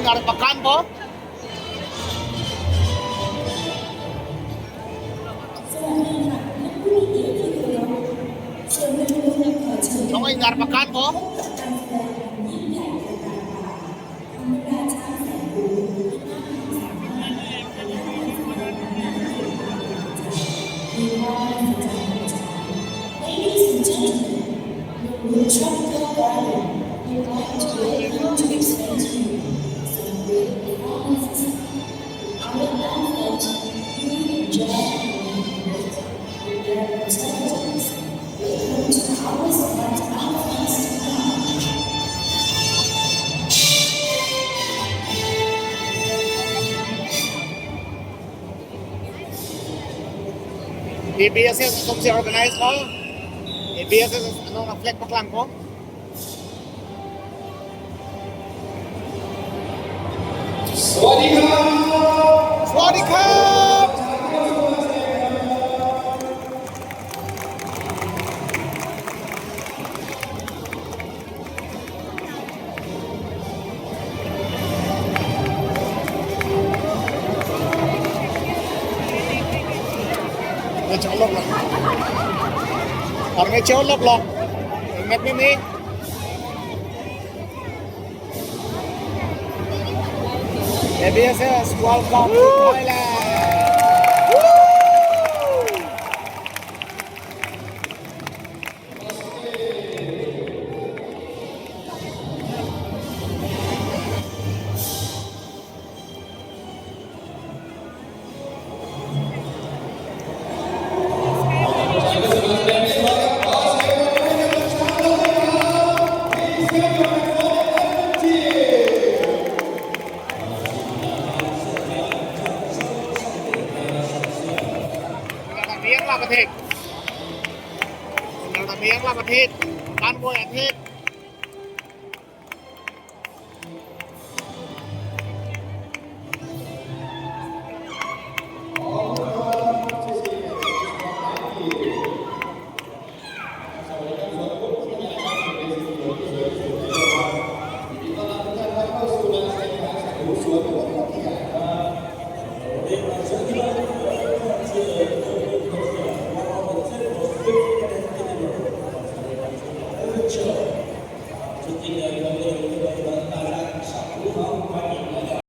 Arpakan po. Somay Arpakan po. Ladies and gentlemen, your tropical garden would like to extend to you some great performances. I would love that you enjoy with their intelligence. Welcome to our smart outfits. ABS kung si organize ko. ABS na-flex pa lang ko. Swadikap! May cholok lang. Parang may cholok lang. Ingat nini. ABS, welcome to Thailand. Miếng là một thịt, ăn vui ăn thịt.